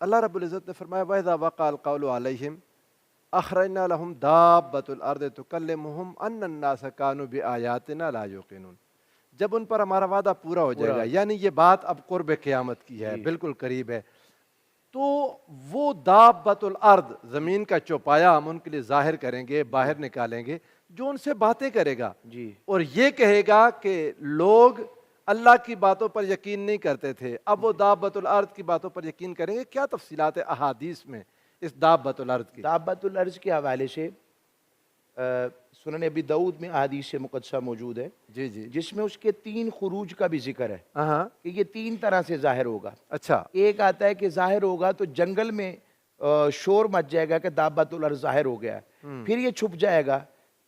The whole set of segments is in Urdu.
اللہ رب العزت نے فرمایا وَإِذَا وَقَعَ الْقَوْلُ عَلَيْهِمْ أَخْرَجْنَا لَهُمْ دَابَّةَ الْأَرْضِ تُكَلِّمُهُمْ أَنَّ النَّاسَ كَانُوا بِآيَاتِنَا لَا يُوقِنُونَ. جب ان پر ہمارا وعدہ پورا ہو جائے گا، یعنی یہ بات اب قرب قیامت کی ہے، بالکل قریب ہے، تو وہ دابۃ الارض، زمین کا چوپایا ہم ان کے لیے ظاہر کریں گے، باہر نکالیں گے، جو ان سے باتیں کرے گا اور یہ کہے گا کہ لوگ اللہ کی باتوں پر یقین نہیں کرتے تھے، اب وہ دابۃ الارض کی باتوں پر یقین کریں گے. کیا تفصیلات ہے احادیث میں اس دابۃ الارض کی؟ دابۃ الارض کے حوالے سے سنن ابی داؤد میں احادیث مقدسہ موجود ہے جی جی، جس میں اس کے 3 خروج کا بھی ذکر ہے ہاں، کہ یہ 3 طرح سے ظاہر ہوگا. اچھا، ایک آتا ہے کہ ظاہر ہوگا تو جنگل میں شور مچ جائے گا کہ دابۃ الارض ظاہر ہو گیا ہے، پھر یہ چھپ جائے گا،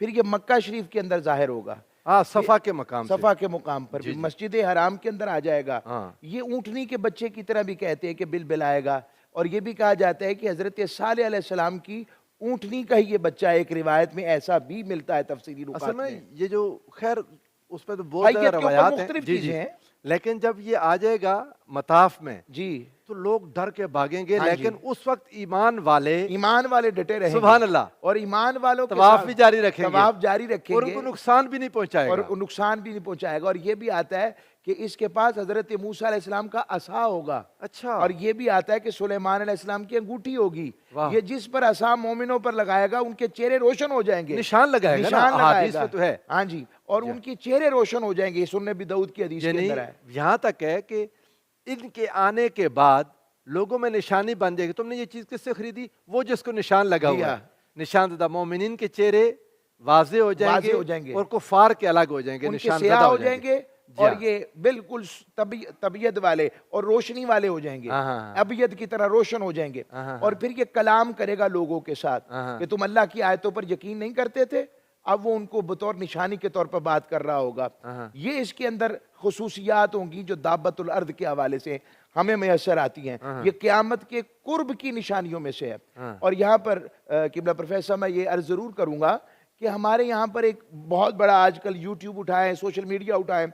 پھر یہ مکہ شریف کے اندر ظاہر ہوگا، ہاں، صفا کے مقام سے، صفا کے مقام پر بھی مسجد حرام کے اندر آ جائے گا. ہاں، یہ اونٹنی کے بچے کی طرح بھی کہتے ہیں کہ بلبلائے گا، اور یہ بھی کہا جاتا ہے کہ حضرت صالح علیہ السلام کی اونٹنی کا ہی یہ بچہ ہے. ایک روایت میں ایسا بھی ملتا ہے تفسیری اصل رکات میں میں. یہ جو خیر اس پہ تو بہت زیادہ حیت کے اوپر روایات ہیں، مختلف جی چیزیں جی، ہیں. لیکن جب یہ آ جائے گا مطاف میں جی، تو لوگ ڈر کے بھاگیں گے، ہاں جی. لیکن اس وقت ایمان والے ایمان والے ڈٹے رہیں گے، سبحان اللہ اور ایمان والوں کے طواف ساتھ بھی جاری رکھیں گے طواف جاری رکھیں اور ان گے، کو نقصان بھی نہیں پہنچائے اور گا. نقصان بھی نہیں پہنچائے گا. اور یہ بھی آتا ہے کہ اس کے پاس حضرت موسیٰ علیہ السلام کا عصا ہوگا، اچھا، اور یہ بھی آتا ہے کہ سلیمان علیہ السلام کی انگوٹھی ہوگی. واہ، یہ جس پر عصا مومنوں پر لگائے گا ان کے چہرے روشن ہو جائیں گے، نشان لگائے گا نا، نشان لگائے احادیث گا، میں تو ہے. ہاں جی، اور ان کے چہرے روشن ہو جائیں گے. یہ سنن ابی داؤد کی حدیث کے یعنی اندر ہے. یہاں تک ہے کہ ان کے آنے کے بعد لوگوں میں نشانی بن جائے گی. تم نے یہ چیز کس سے خریدی؟ وہ جس کو نشان لگا جی ہوا ہاں، ہے. نشان زدہ مومنین کے چہرے واضح ہو جائیں واضح ہو جائیں گے گے، اور کفار کے الگ ہو جائیں گے، ان کے نشان سیاہ زدہ ہو جائیں گے، جی اور ہاں، یہ بالکل طبیعت والے اور روشنی والے ہو جائیں گے، ہاں ہاں ابیض کی طرح روشن ہو جائیں گے. ہاں اور پھر یہ کلام کرے گا لوگوں کے ساتھ ہاں کہ تم اللہ کی آیتوں پر یقین نہیں کرتے تھے، اب وہ ان کو بطور نشانی کے طور پر بات کر رہا ہوگا. ہاں، یہ اس کے اندر خصوصیات ہوں گی جو دابۃ الارض کے حوالے سے ہمیں میسر آتی ہیں. یہ قیامت کے قرب کی نشانیوں میں سے ہے. اور یہاں پر قبلہ پروفیسر میں یہ عرض ضرور کروں گا کہ ہمارے یہاں پر ایک بہت بڑا آج کل یوٹیوب اٹھائے، سوشل میڈیا اٹھائے،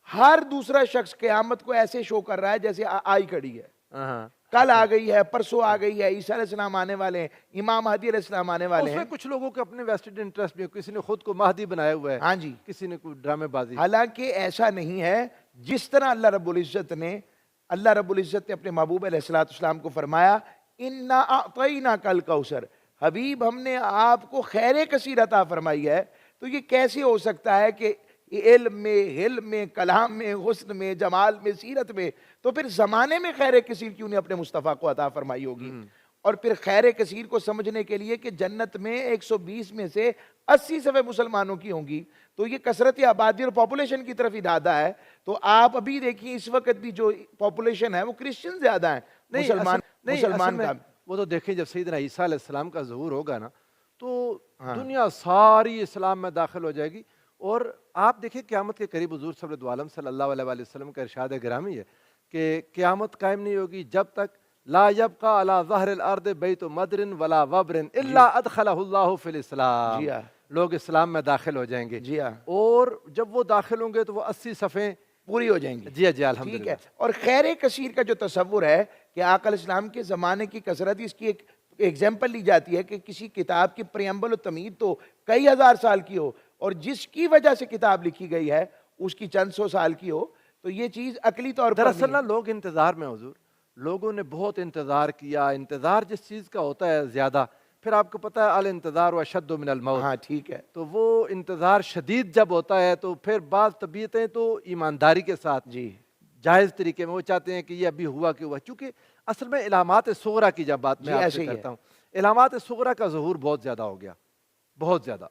ہر دوسرا شخص قیامت کو ایسے شو کر رہا ہے جیسے آئی کھڑی ہے، ہاں، کل آ گئی ہے، پرسوں آ گئی ہے، عیسیٰ علیہ السلام آنے والے ہیں، امام مہدی علیہ السلام آنے والے اس میں ہیں. کچھ لوگوں کے اپنے ویسٹڈ انٹرسٹ بھی ہے. کسی نے خود کو مہدی بنایا ہوا ہے، ہاں جی، کسی نے کوئی ڈرامے بازی. حالانکہ ایسا نہیں ہے. جس طرح اللہ رب العزت نے اپنے محبوب علیہ السلام کو فرمایا اِنَّا أَعْطَيْنَاكَ الْكَوْثَرَ، حبیب ہم نے آپ کو خیر کثیر عطا فرمائی ہے. تو یہ کیسے ہو سکتا ہے کہ علم میں، حلم میں، کلام میں، حسن میں، جمال میں، سیرت میں، تو پھر زمانے میں خیر کثیر کیوں نہیں اپنے مصطفیٰ کو عطا فرمائی ہوگی؟ اور پھر خیر کثیر کو سمجھنے کے لیے کہ جنت میں 120 میں سے 80 صفحے مسلمانوں کی ہوں گی، تو یہ کثرت آبادی اور پاپولیشن کی طرف ارادہ ہے. تو آپ ابھی دیکھیں اس وقت بھی جو پاپولیشن ہے وہ کرسچن زیادہ ہیں، مسلمان میں کا. وہ تو دیکھیں جب سیدنا عیسیٰ علیہ السلام کا ظہور ہوگا نا تو ہاں دنیا ساری اسلام میں داخل ہو جائے گی. اور آپ دیکھیں قیامت کے قریب حضور صلی اللہ علیہ وآلہ وسلم کا ارشاد گرامی ہے کہ قیامت قائم نہیں ہوگی جب تک لا یبقى على ظہر الارض بیت مدر ولا وبر الا ادخلہ اللہ فی الاسلام. جی ہاں، لوگ اسلام میں داخل ہو جائیں گے جی ہاں، اور جب وہ داخل ہوں گے تو وہ 80 صفحے پوری ہو جائیں گی. جی جی ٹھیک الحمدللہ. ہے. اور خیر کثیر کا جو تصور ہے کہ آقا علیہ السلام کے زمانے کی کثرت، اس کی ایک ایگزامپل لی جاتی ہے کہ کسی کتاب کی پریمبل و تمہید تو کئی ہزار سال کی ہو اور جس کی وجہ سے کتاب لکھی گئی ہے اس کی چند سو سال کی ہو، تو یہ چیز عقلی طور پر دراصل نا نہیں. لوگ انتظار میں حضور، لوگوں نے بہت انتظار کیا. انتظار جس چیز کا ہوتا ہے زیادہ، پھر آپ کو پتہ ہے الانتظار واشد من الموت. ہاں ٹھیک ہے تو وہ انتظار شدید جب ہوتا ہے تو پھر بعض طبیعتیں تو ایمانداری کے ساتھ جی جائز طریقے میں وہ چاہتے ہیں کہ یہ ابھی ہوا کہ ہوا. چونکہ اصل میں علامات صغریٰ کی جب بات میں جی آپ ایسے سے ہی ہے. کرتا ہوں، علامات صغریٰ کا ظہور بہت زیادہ ہو گیا، بہت زیادہ.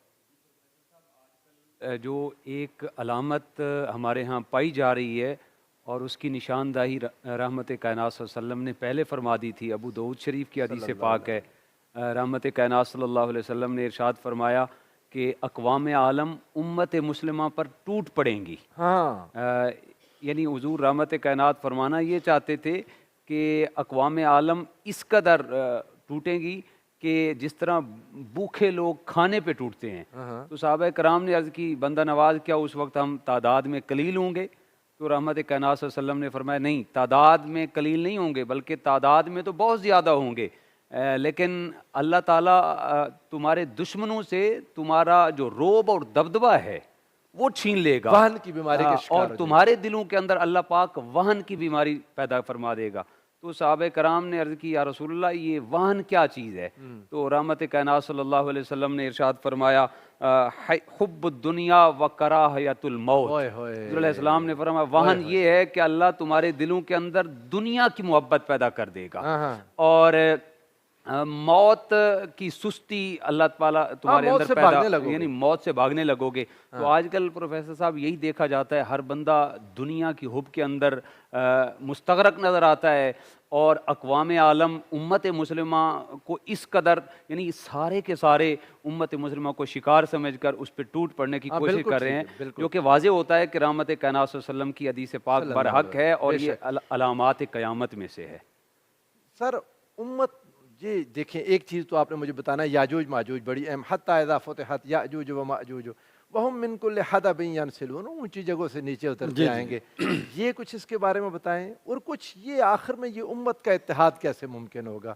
جو ایک علامت ہمارے ہاں پائی جا رہی ہے اور اس کی نشاندہی رحمت کائنات صلی اللہ علیہ وسلم نے پہلے فرما دی تھی. ابو داؤد شریف کی حدیث پاک ہے، رحمت کائنات صلی اللہ علیہ وسلم نے ارشاد فرمایا کہ اقوام عالم امت مسلمہ پر ٹوٹ پڑیں گی. ہاں یعنی حضور رحمت کائنات فرمانا یہ چاہتے تھے کہ اقوام عالم اس قدر ٹوٹیں گی کہ جس طرح بھوکے لوگ کھانے پہ ٹوٹتے ہیں. تو صحابہ کرام نے عرض کی بندہ نواز کیا اس وقت ہم تعداد میں قلیل ہوں گے؟ تو رحمت کائنات صلی اللہ علیہ وسلم نے فرمایا نہیں، تعداد میں قلیل نہیں ہوں گے بلکہ تعداد میں تو بہت زیادہ ہوں گے، لیکن اللہ تعالیٰ تمہارے دشمنوں سے تمہارا جو رعب اور دبدبہ ہے وہ چھین لے گا، وہن کی بیماری کے شکار اور ہو جائیں تمہارے دلوں کے اندر اللہ پاک وہن کی بیماری پیدا فرما دے گا۔ تو صحابہ کرام نے عرض کی یا رسول اللہ یہ وہن کیا چیز ہے؟ تو رحمت کائنات صلی اللہ علیہ وسلم نے ارشاد فرمایا حب الدنیا و کراہیت الموت۔ ہوئے ہوئے حضور علیہ السلام نے فرمایا وہن یہ ہے کہ اللہ تمہارے دلوں کے اندر دنیا کی محبت پیدا کر دے گا، اور موت کی سستی اللہ تعالیٰ تمہارے موت اندر سے پیدا، بھاگنے لگو گے۔ یعنی موت سے بھاگنے لگو گے۔ تو آج کل پروفیسر صاحب یہی دیکھا جاتا ہے، ہر بندہ دنیا کی حب کے اندر مستغرق نظر آتا ہے، اور اقوام عالم امت مسلمہ کو اس قدر، یعنی سارے کے سارے امت مسلمہ کو شکار سمجھ کر اس پہ ٹوٹ پڑنے کی کوشش کر رہے ہیں، جو کہ واضح ہوتا ہے کہ رحمت کائنات صلی اللہ علیہ وسلم کی حدیث پاک برحق ہے، اور یہ علامات قیامت میں سے ہے۔ سر امت جی دیکھیں، ایک چیز تو آپ نے مجھے بتانا ہے، یاجوج ماجوج بڑی اہم، حتی اذا فتحت یاجوج و ماجوج وہم من کل حدب ینسلون، اونچی جگہوں سے نیچے اترتے آئیں گے، یہ کچھ اس کے بارے میں بتائیں، اور کچھ یہ آخر میں یہ امت کا اتحاد کیسے ممکن ہوگا؟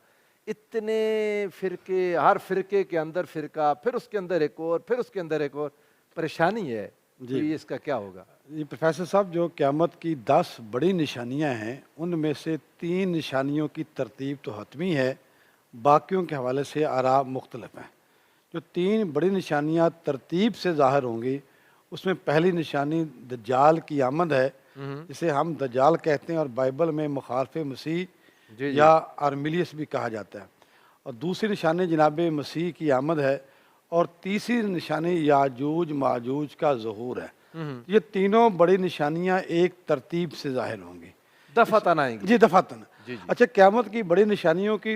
اتنے فرقے، ہر فرقے کے اندر فرقہ، پھر اس کے اندر ایک اور، پھر اس کے اندر ایک اور، پریشانی ہے تو یہ اس کا کیا ہوگا؟ جی پروفیسر صاحب، جو قیامت کی 10 بڑی نشانیاں ہیں ان میں سے 3 نشانیوں کی ترتیب تو حتمی ہے، باقیوں کے حوالے سے آراء مختلف ہیں۔ جو 3 بڑی نشانیاں ترتیب سے ظاہر ہوں گی، اس میں پہلی نشانی دجال کی آمد ہے، جسے ہم دجال کہتے ہیں، اور بائبل میں مخالف مسیح یا آرمیلیس بھی کہا جاتا ہے، اور دوسری نشانی جناب مسیح کی آمد ہے، اور تیسری نشانی یاجوج ماجوج کا ظہور ہے۔ یہ تینوں بڑی نشانیاں ایک ترتیب سے ظاہر ہوں گی، دفعتاً آئیں گے۔ جی دفعتاً۔ اچھا، قیامت کی بڑی نشانیوں کی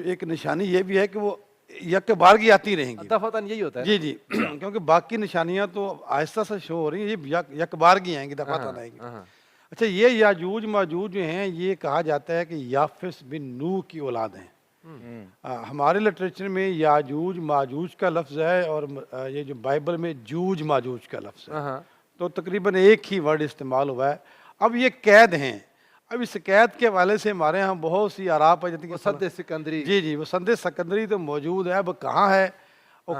ایک نشانی یہ بھی ہے کہ وہ یک بارگی آتی رہیں گی۔ دفعتاً یہی ہوتا ہے جی جی، کیونکہ باقی نشانیاں تو آہستہ سے شو ہو رہی ہیں، یہ یک بارگی آئیں گی، دفعتاً آئیں گی۔ اچھا، یہ یاجوج ماجوج جو ہیں، یہ کہا جاتا ہے کہ یافس بن نوح کی اولاد ہیں۔ ہمارے لٹریچر میں یاجوج ماجوج کا لفظ ہے، اور یہ جو بائبل میں جوج ماجوج کا لفظ ہے، تو تقریباً ایک ہی ورڈ استعمال ہوا ہے۔ اب یہ قید ہیں، اب اس قید کے حوالے سے ہمارے ہاں بہت سی آراء پائی جاتی ہیں۔ سد سکندری، جی جی، وہ سند سکندری تو موجود ہے، اب کہاں ہے اور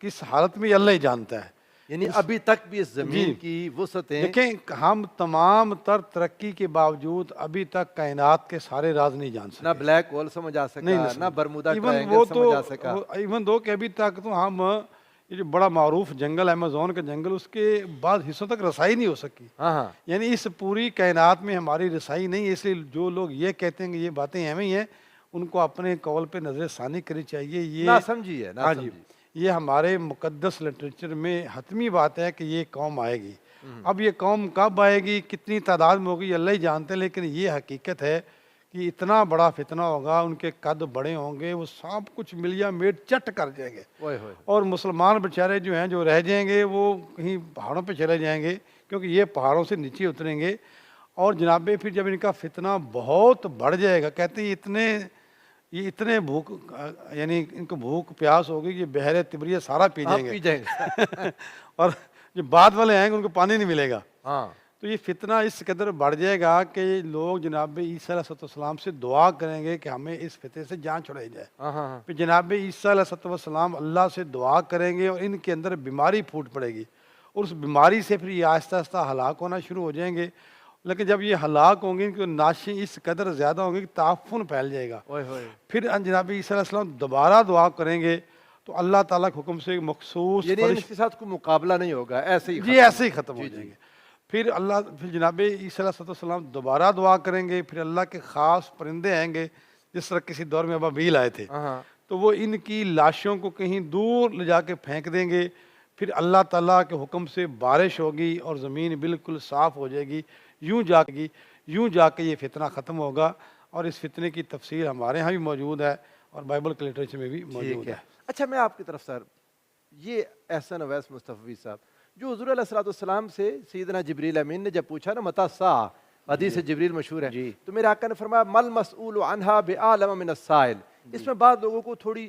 کس حالت میں اللہ ہی جانتا ہے۔ یعنی ابھی تک بھی اس زمین کی وسعتیں، دیکھیں ہم تمام تر ترقی کے باوجود ابھی تک کائنات کے سارے راز نہیں جان سکے، نہ بلیک ہول سمجھ آ سکا، نہ برمودا ایون ٹرائنگل وہ سمجھ آ سکا۔ ایون دو کہ ابھی تک تو ہم یہ جو بڑا معروف جنگل ایمیزون کا جنگل، اس کے بعض حصوں تک رسائی نہیں ہو سکی۔ یعنی اس پوری کائنات میں ہماری رسائی نہیں ہے، اس لیے جو لوگ یہ کہتے ہیں کہ یہ باتیں اہم ہی ہیں، ان کو اپنے قول پہ نظر ثانی کرنی چاہیے۔ یہ نہ سمجھی ہے، ہاں جی، یہ ہمارے مقدس لٹریچر میں حتمی بات ہے کہ یہ قوم آئے گی۔ اب یہ قوم کب آئے گی، کتنی تعداد میں ہوگی، اللہ ہی جانتے ہیں، لیکن یہ حقیقت ہے کہ اتنا بڑا فتنہ ہوگا، ان کے قد بڑے ہوں گے، وہ سب کچھ ملیا میٹ چٹ کر جائیں گے، اور مسلمان بیچارے جو ہیں جو رہ جائیں گے وہ کہیں پہاڑوں پہ چلے جائیں گے، کیونکہ یہ پہاڑوں سے نیچے اتریں گے۔ اور جناب پھر جب ان کا فتنہ بہت بڑھ جائے گا، کہتے ہیں یہ اتنے بھوک، یعنی ان کو بھوک پیاس ہوگی کہ بحر تبریہ سارا پی جائیں گے، اور جو بعد والے آئیں گے ان کو پانی نہیں ملے گا۔ تو یہ فتنہ اس قدر بڑھ جائے گا کہ لوگ جناب عیسیٰ علیہ السلام سے دعا کریں گے کہ ہمیں اس فتنے سے جان چھڑائی جائے۔ پھر جناب عیسیٰ علیہ السلام اللہ سے دعا کریں گے، اور ان کے اندر بیماری پھوٹ پڑے گی، اور اس بیماری سے پھر یہ آہستہ آہستہ ہلاک ہونا شروع ہو جائیں گے۔ لیکن جب یہ ہلاک ہوں گے، ان کی ناشیں اس قدر زیادہ ہوں گے کہ تعفن پھیل جائے گا۔ پھر جناب عیسیٰ علیہ السلام دوبارہ دعا کریں گے، تو اللہ تعالیٰ کے حکم سے ایک مخصوص یعنی ان کے ساتھ کوئی مقابلہ نہیں ہوگا، ایسے ہی جی ایسے ہی ختم ہو جائیں گے۔ پھر جناب عیسیٰ علیہ السلام دوبارہ دعا کریں گے، پھر اللہ کے خاص پرندے آئیں گے، جس طرح کسی دور میں ابابیل آئے تھے، تو وہ ان کی لاشوں کو کہیں دور لے جا کے پھینک دیں گے۔ پھر اللہ تعالیٰ کے حکم سے بارش ہوگی اور زمین بالکل صاف ہو جائے گی، یوں جا کے یہ فتنہ ختم ہوگا۔ اور اس فتنے کی تفسیر ہمارے ہاں بھی موجود ہے، اور بائبل کے لٹریچر میں بھی موجود ہے۔ اچھا، میں آپ کی طرف سر، یہ احسن اویس مصطفی صاحب جو حضور علیہ السلام سے سیدنا جبریل امین نے جب پوچھا نا متی الساعہ، حدیث جبریل مشہور ہے، تو میرے آقا نے فرمایا مل مسئول عنہا بعالم من السائل۔ اس میں بعض لوگوں کو تھوڑی